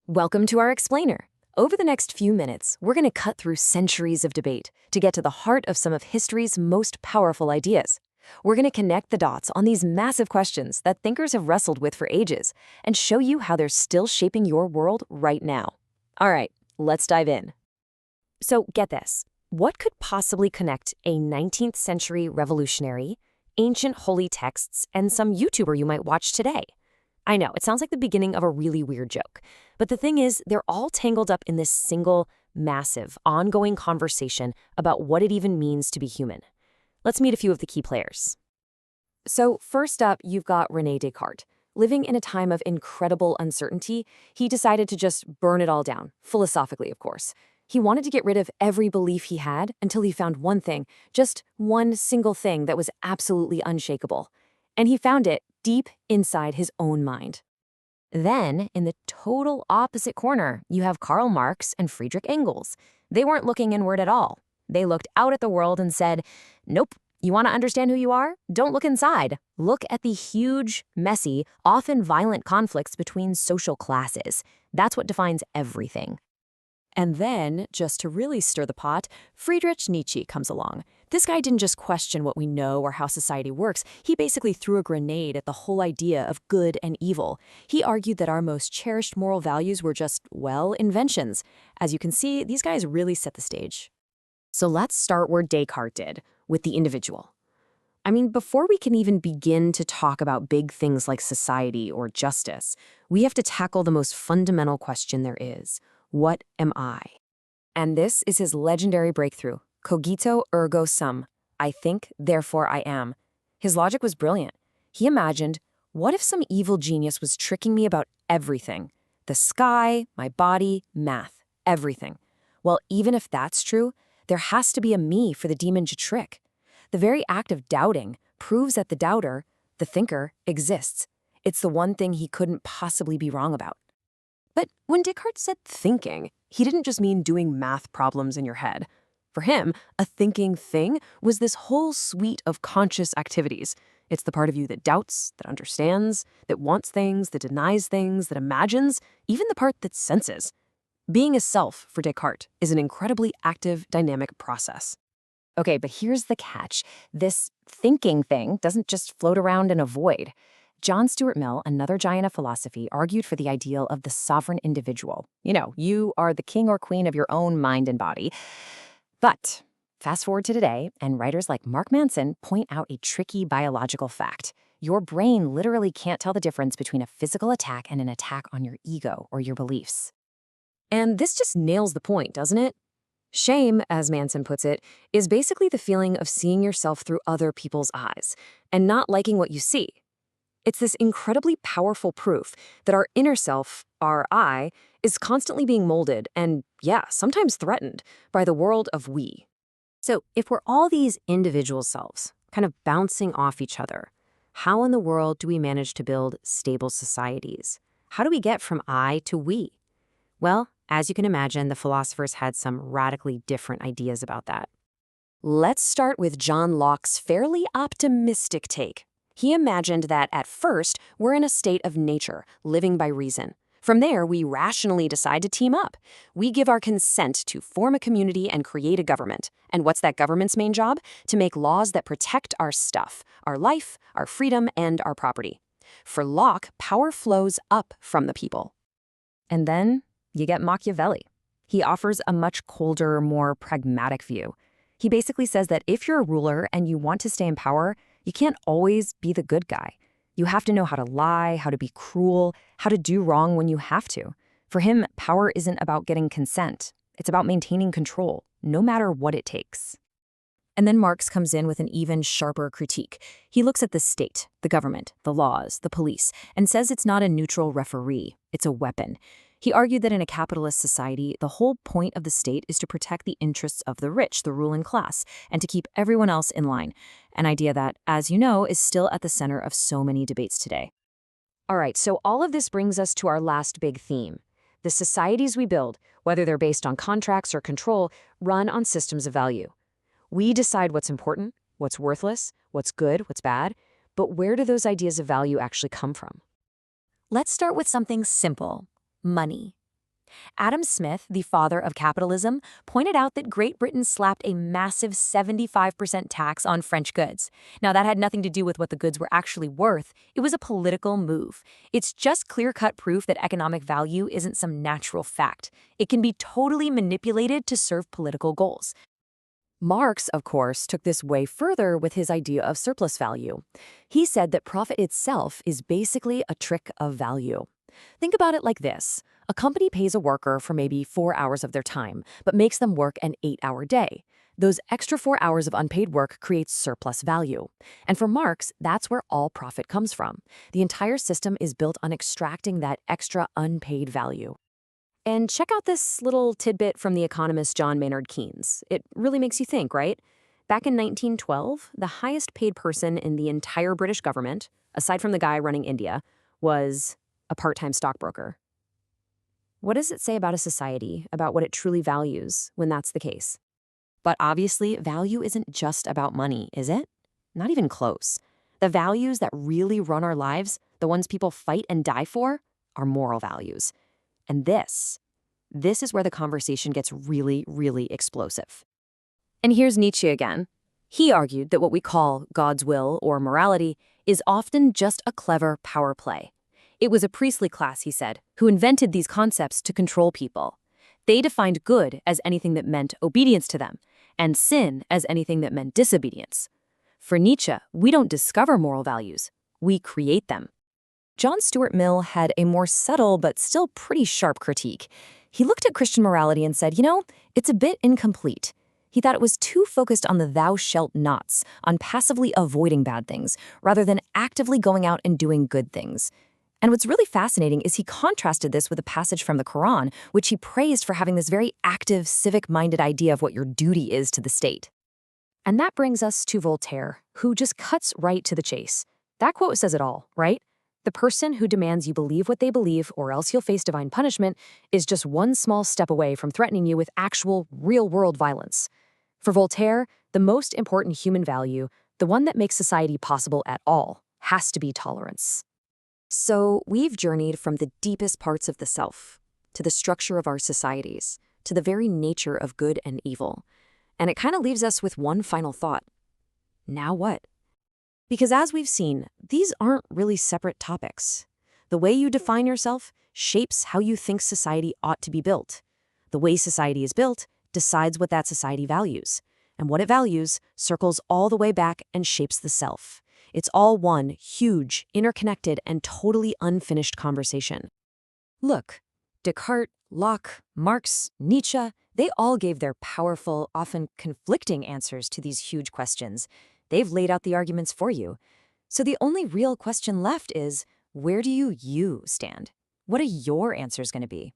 Welcome to our explainer. Over the next few minutes, we're going to cut through centuries of debate to get to the heart of some of history's most powerful ideas. We're going to connect the dots on these massive questions that thinkers have wrestled with for ages and show you how they're still shaping your world right now. All right, let's dive in. So get this. What could possibly connect a 19th century revolutionary, ancient holy texts, and some YouTuber you might watch today? I know, it sounds like the beginning of a really weird joke. But the thing is, they're all tangled up in this single, massive, ongoing conversation about what it even means to be human. Let's meet a few of the key players. So first up, you've got René Descartes. Living in a time of incredible uncertainty, he decided to just burn it all down, philosophically, of course. He wanted to get rid of every belief he had until he found one thing, just one single thing that was absolutely unshakable. And he found it deep inside his own mind. Then, in the total opposite corner, you have Karl Marx and Friedrich Engels. They weren't looking inward at all. They looked out at the world and said, nope, you want to understand who you are? Don't look inside. Look at the huge, messy, often violent conflicts between social classes. That's what defines everything. And then, just to really stir the pot, Friedrich Nietzsche comes along. This guy didn't just question what we know or how society works. He basically threw a grenade at the whole idea of good and evil. He argued that our most cherished moral values were just, well, inventions. As you can see, these guys really set the stage. So let's start where Descartes did, with the individual. I mean, before we can even begin to talk about big things like society or justice, we have to tackle the most fundamental question there is. What am I? And this is his legendary breakthrough, cogito ergo sum. I think, therefore I am. His logic was brilliant. He imagined, what if some evil genius was tricking me about everything? The sky, my body, math, everything. Well, even if that's true, there has to be a me for the demon to trick. The very act of doubting proves that the doubter, the thinker, exists. It's the one thing he couldn't possibly be wrong about. But when Descartes said thinking, he didn't just mean doing math problems in your head. For him, a thinking thing was this whole suite of conscious activities. It's the part of you that doubts, that understands, that wants things, that denies things, that imagines, even the part that senses. Being a self, for Descartes, is an incredibly active, dynamic process. Okay, but here's the catch. This thinking thing doesn't just float around in a void. John Stuart Mill, another giant of philosophy, argued for the ideal of the sovereign individual. You know, you are the king or queen of your own mind and body. But fast forward to today, and writers like Mark Manson point out a tricky biological fact. Your brain literally can't tell the difference between a physical attack and an attack on your ego or your beliefs. And this just nails the point, doesn't it? Shame, as Manson puts it, is basically the feeling of seeing yourself through other people's eyes and not liking what you see. It's this incredibly powerful proof that our inner self, our I, is constantly being molded and, yeah, sometimes threatened by the world of we. So if we're all these individual selves, kind of bouncing off each other, how in the world do we manage to build stable societies? How do we get from I to we? Well, as you can imagine, the philosophers had some radically different ideas about that. Let's start with John Locke's fairly optimistic take. He imagined that, at first, we're in a state of nature, living by reason. From there, we rationally decide to team up. We give our consent to form a community and create a government. And what's that government's main job? To make laws that protect our stuff, our life, our freedom, and our property. For Locke, power flows up from the people. And then you get Machiavelli. He offers a much colder, more pragmatic view. He basically says that if you're a ruler and you want to stay in power, you can't always be the good guy. You have to know how to lie, how to be cruel, how to do wrong when you have to. For him, power isn't about getting consent. It's about maintaining control, no matter what it takes. And then Marx comes in with an even sharper critique. He looks at the state, the government, the laws, the police, and says it's not a neutral referee, it's a weapon. He argued that in a capitalist society, the whole point of the state is to protect the interests of the rich, the ruling class, and to keep everyone else in line, an idea that, as you know, is still at the center of so many debates today. All right, so all of this brings us to our last big theme. The societies we build, whether they're based on contracts or control, run on systems of value. We decide what's important, what's worthless, what's good, what's bad, but where do those ideas of value actually come from? Let's start with something simple. Money. Adam Smith, the father of capitalism, pointed out that Great Britain slapped a massive 75% tax on French goods. Now, that had nothing to do with what the goods were actually worth. It was a political move. It's just clear-cut proof that economic value isn't some natural fact. It can be totally manipulated to serve political goals. Marx, of course, took this way further with his idea of surplus value. He said that profit itself is basically a trick of value. Think about it like this. A company pays a worker for maybe 4 hours of their time, but makes them work an 8-hour day. Those extra 4 hours of unpaid work creates surplus value. And for Marx, that's where all profit comes from. The entire system is built on extracting that extra unpaid value. And check out this little tidbit from the economist John Maynard Keynes. It really makes you think, right? Back in 1912, the highest paid person in the entire British government, aside from the guy running India, was a part-time stockbroker. What does it say about a society, about what it truly values, when that's the case? But obviously, value isn't just about money, is it? Not even close. The values that really run our lives, the ones people fight and die for, are moral values. And this is where the conversation gets really, really explosive. And here's Nietzsche again. He argued that what we call God's will or morality is often just a clever power play. It was a priestly class, he said, who invented these concepts to control people. They defined good as anything that meant obedience to them, and sin as anything that meant disobedience. For Nietzsche, we don't discover moral values, we create them. John Stuart Mill had a more subtle but still pretty sharp critique. He looked at Christian morality and said, it's a bit incomplete. He thought it was too focused on the thou shalt nots, on passively avoiding bad things, rather than actively going out and doing good things. And what's really fascinating is he contrasted this with a passage from the Quran, which he praised for having this very active, civic-minded idea of what your duty is to the state. And that brings us to Voltaire, who just cuts right to the chase. That quote says it all, right? The person who demands you believe what they believe or else you'll face divine punishment is just one small step away from threatening you with actual, real-world violence. For Voltaire, the most important human value, the one that makes society possible at all, has to be tolerance. So we've journeyed from the deepest parts of the self, to the structure of our societies, to the very nature of good and evil. And it kind of leaves us with one final thought. Now what? Because as we've seen, these aren't really separate topics. The way you define yourself shapes how you think society ought to be built. The way society is built decides what that society values. And what it values circles all the way back and shapes the self. It's all one huge, interconnected, and totally unfinished conversation. Look, Descartes, Locke, Marx, Nietzsche, they all gave their powerful, often conflicting answers to these huge questions. They've laid out the arguments for you. So the only real question left is, where do you stand? What are your answers going to be?